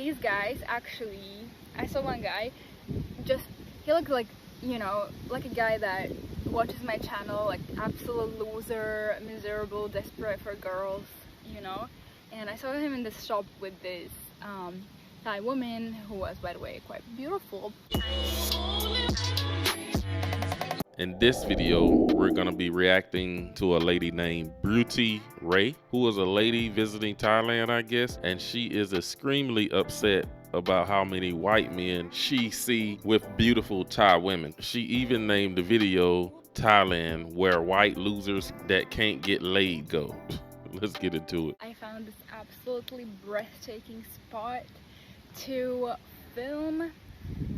these guys actually, I saw one guy, he looked like, you know, like a guy that watches my channel, like absolute loser, miserable, desperate for girls, you know. And I saw him in this shop with this Thai woman who was, by the way, quite beautiful. In this video, we're gonna be reacting to a lady named Beauty Ray, who is a lady visiting Thailand, I guess, and she is extremely upset about how many white men she see with beautiful Thai women. She even named the video Thailand, where white losers that can't get laid go. Let's get into it. I found this absolutely breathtaking spot to film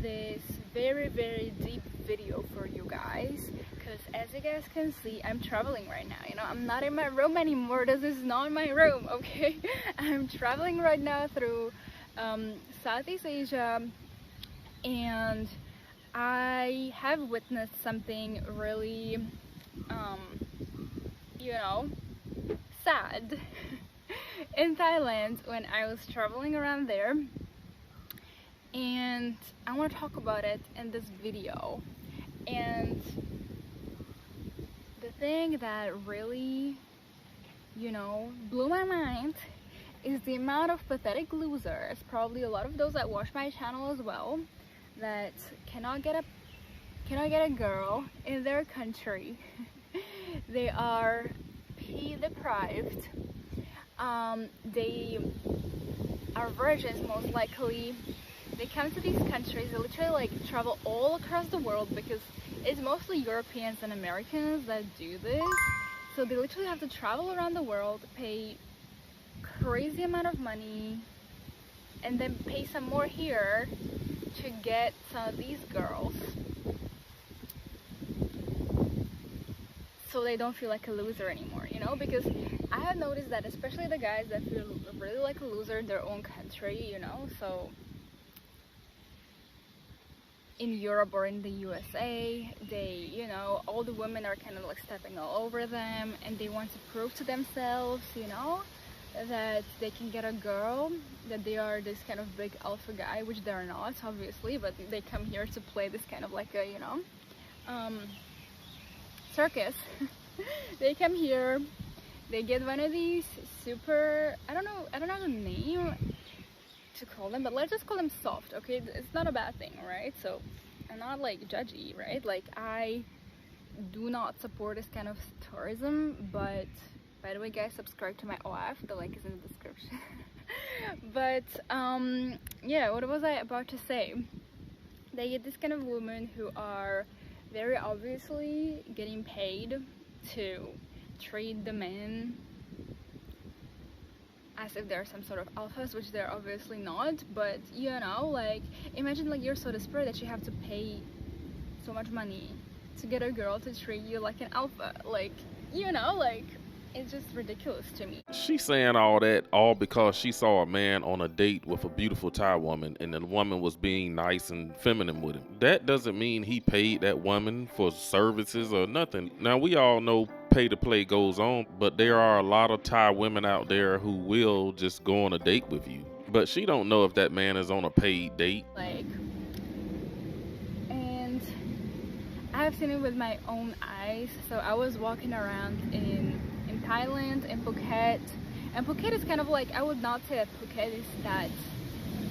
this very deep video for you guys, because as you guys can see, I'm traveling right now. You know, I'm not in my room anymore. This is not my room, okay? I'm traveling right now through Southeast Asia, and I have witnessed something really you know, sad in Thailand when I was traveling around there, and I want to talk about it in this video. And the thing that really, you know, blew my mind is the amount of pathetic losers, probably a lot of those that watch my channel as well, that cannot get a girl in their country. They are deprived. They are virgins most likely. They come to these countries, they literally like travel all across the world, because it's mostly Europeans and Americans that do this. So they literally have to travel around the world, pay crazy amount of money, and then pay some more here to get some of these girls, so they don't feel like a loser anymore, you know. Because I have noticed that especially the guys that feel really like a loser in their own country, you know, so in Europe or in the USA, they, you know, all the women are kind of like stepping all over them, and they want to prove to themselves, you know, that they can get a girl, that they are this kind of big alpha guy, which they're not, obviously, but they come here to play this kind of like a, you know, circus. They come here, they get one of these super, I don't know the name to call them, but let's just call them soft, okay? It's not a bad thing, right? So I'm not like judgy, right? Like, I do not support this kind of tourism, but by the way guys, subscribe to my OF, the link is in the description. But yeah, what was I about to say? They get this kind of women who are very obviously getting paid to treat the men as if they're some sort of alphas, which they're obviously not. But you know, like, imagine like you're so desperate that you have to pay so much money to get a girl to treat you like an alpha. Like, you know, like, it's just ridiculous to me. She's saying all that all because she saw a man on a date with a beautiful Thai woman, and the woman was being nice and feminine with him. That doesn't mean he paid that woman for services or nothing. Now, we all know pay to play goes on, but there are a lot of Thai women out there who will just go on a date with you. But she don't know if that man is on a paid date. Like, and I have seen it with my own eyes. So I was walking around in Thailand, in Phuket, and Phuket is kind of like, I would not say that Phuket is that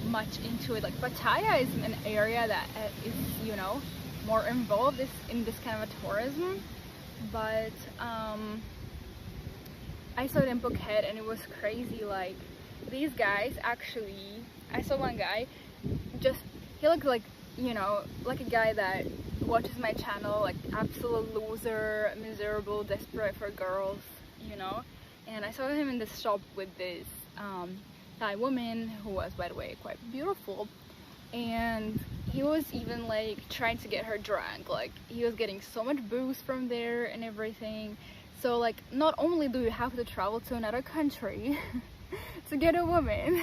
much into it, like Pattaya is an area that is, you know, more involved in this kind of a tourism. But I saw it in Phuket and it was crazy. Like, these guys actually, I saw one guy, he looked like, you know, like a guy that watches my channel, like absolute loser, miserable, desperate for girls, you know. And I saw him in this shop with this Thai woman who was, by the way, quite beautiful, and he was even like trying to get her drunk. Like, he was getting so much booze from there and everything. So like, not only do you have to travel to another country to get a woman,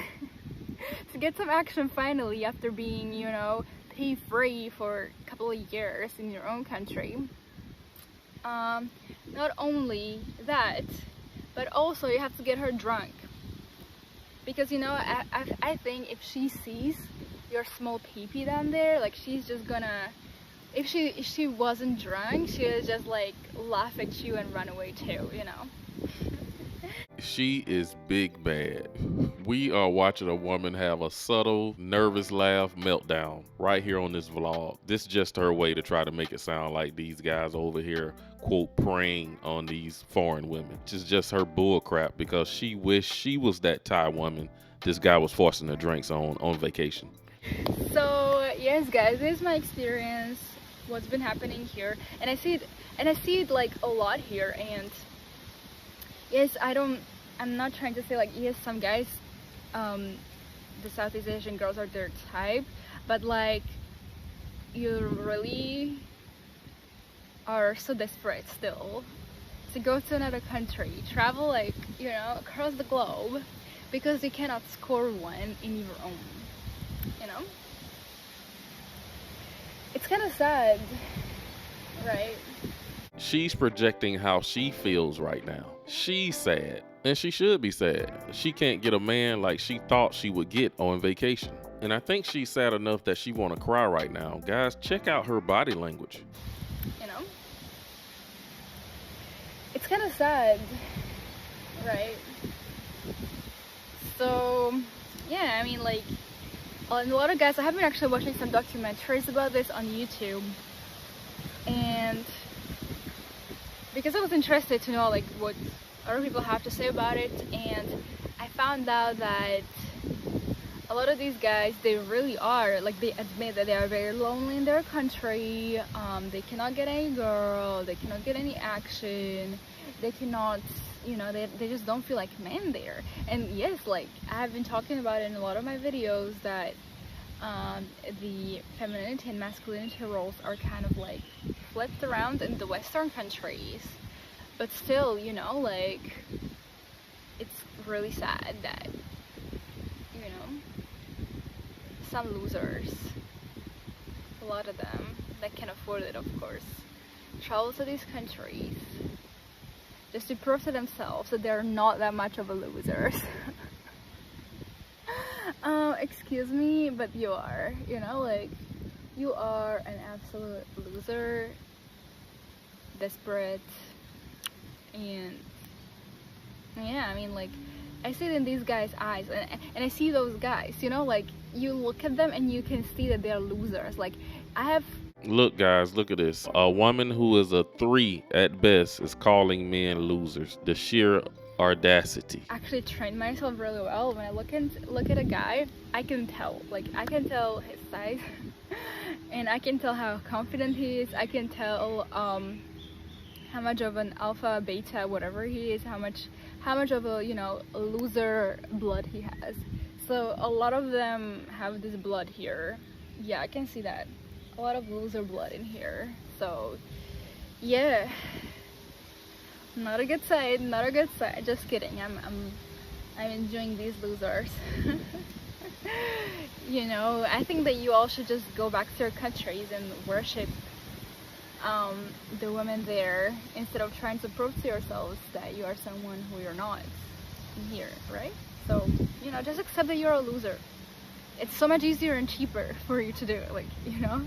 to get some action finally after being, you know, pay free for a couple of years in your own country. Not only that, but also you have to get her drunk. because you know, I think if she sees your small peepee down there, like she's just gonna, if she wasn't drunk, she would just like laugh at you and run away too, you know. She is big bad. We are watching a woman have a subtle, nervous laugh meltdown right here on this vlog. This is just her way to try to make it sound like these guys over here, quote, preying on these foreign women. Which is just her bull crap, because she wished she was that Thai woman this guy was forcing her drinks on vacation. So yes guys, this is my experience, what's been happening here, and I see it like a lot here. And yes, I'm not trying to say like, yes, some guys, the Southeast Asian girls are their type, but like you really are so desperate still to go to another country, travel like, you know, across the globe, because you cannot score one in your own, you know. It's kind of sad, right? She's projecting how she feels right now. She's sad, and she should be sad. She can't get a man like she thought she would get on vacation. And I think she's sad enough that she want to cry right now. Guys, check out her body language. You know? It's kind of sad, right? So, yeah, I mean, like, a lot of guys, I have been actually watching some documentaries about this on YouTube, and because I was interested to know like what other people have to say about it, and I found out that a lot of these guys, they really are, like, they admit that they are very lonely in their country. They cannot get any girl, they cannot get any action, they cannot, you know, they just don't feel like men there. And yes, like, I've been talking about it in a lot of my videos that the femininity and masculinity roles are kind of like flipped around in the Western countries, but still, you know, like, it's really sad that, you know, some losers, a lot of them that can afford it, of course, travel to these countries just to prove to themselves that they're not that much of a losers. Excuse me, but you are, you know, like, you are an absolute loser, desperate, and yeah, I mean, like, I see it in these guys' eyes, and I see those guys, you know, like, you look at them and you can see that they're losers. Like, I have... Look, guys, look at this. A woman who is a 3 at best is calling men losers. The sheer audacity. Actually trained myself really well. When I look at a guy, I can tell. Like, I can tell his size, and I can tell how confident he is. I can tell how much of an alpha, beta, whatever he is. How much of a, you know, a loser blood he has. So a lot of them have this blood here. Yeah, I can see that. A lot of loser blood in here. So yeah, not a good side, not a good side. Just kidding. I'm enjoying these losers. You know, I think that you all should just go back to your countries and worship the women there, instead of trying to prove to yourselves that you are someone who you're not here, right? So, you know, just accept that you're a loser. It's so much easier and cheaper for you to do it, like, you know.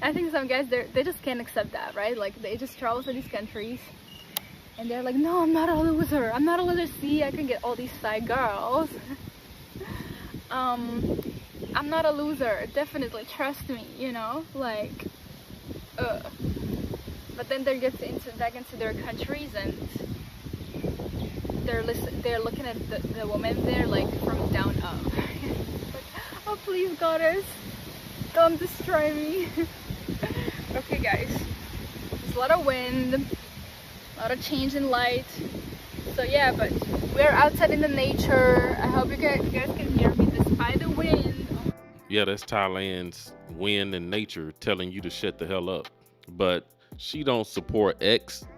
I think some guys, they just can't accept that, right? Like, they just travel to these countries and they're like, no, I'm not a loser, I'm not a loser. See, I can get all these side girls. I'm not a loser, definitely, trust me, you know, like, but then they get back into their countries and they're looking at the woman there, like, from down up. Like, oh, please, goddess, don't destroy me. Okay, guys, there's a lot of wind, a lot of change in light. So yeah, but we're outside in the nature. I hope you guys can hear me despite the wind. Yeah, that's Thailand's wind and nature telling you to shut the hell up. But she don't support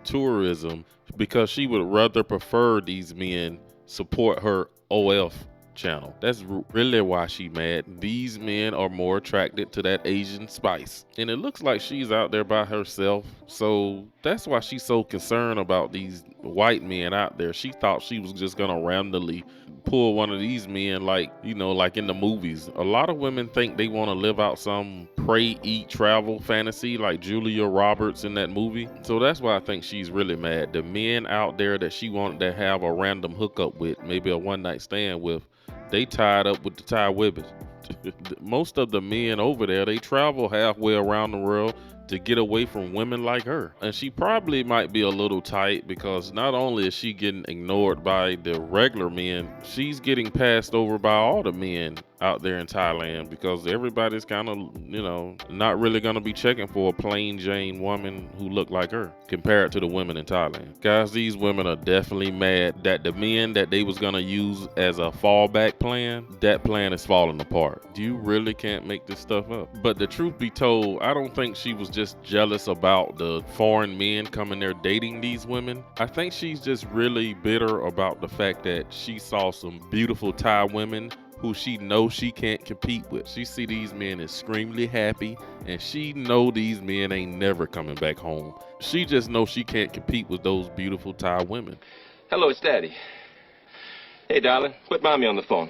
tourism because she would rather prefer these men support her OF channel. That's really why she mad. These men are more attracted to that Asian spice. And it looks like she's out there by herself. So that's why she's so concerned about these white men out there. She thought she was just gonna randomly pull one of these men, like, you know, like in the movies. A lot of women think they want to live out some pray, eat, travel fantasy like Julia Roberts in that movie. So that's why I think she's really mad. The men out there that she wanted to have a random hookup with, maybe a one night stand with, they tied up with the Thai women. Most of the men over there, they travel halfway around the world to get away from women like her. And she probably might be a little tight, because not only is she getting ignored by the regular men, she's getting passed over by all the men out there in Thailand, because everybody's kind of, you know, not really going to be checking for a plain Jane woman who look like her compared to the women in Thailand. Guys, these women are definitely mad that the men that they was going to use as a fallback plan, that plan is falling apart. You really can't make this stuff up. But the truth be told, I don't think she was just jealous about the foreign men coming there dating these women. I think she's just really bitter about the fact that she saw some beautiful Thai women who she knows she can't compete with. She see these men extremely happy, and she know these men ain't never coming back home. She just knows she can't compete with those beautiful Thai women. Hello, it's Daddy. Hey, darling, put Mommy on the phone.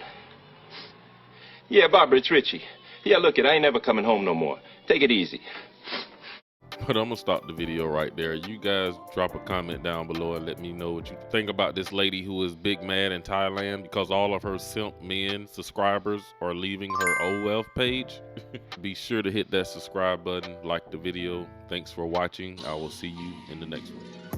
Yeah, Barbara, it's Richie. Yeah, look, I ain't never coming home no more. Take it easy. But I'm gonna stop the video right there. You guys drop a comment down below and let me know what you think about this lady who is big mad in Thailand because all of her simp men subscribers are leaving her OF page. Be sure to hit that subscribe button, like the video. Thanks for watching. I will see you in the next one.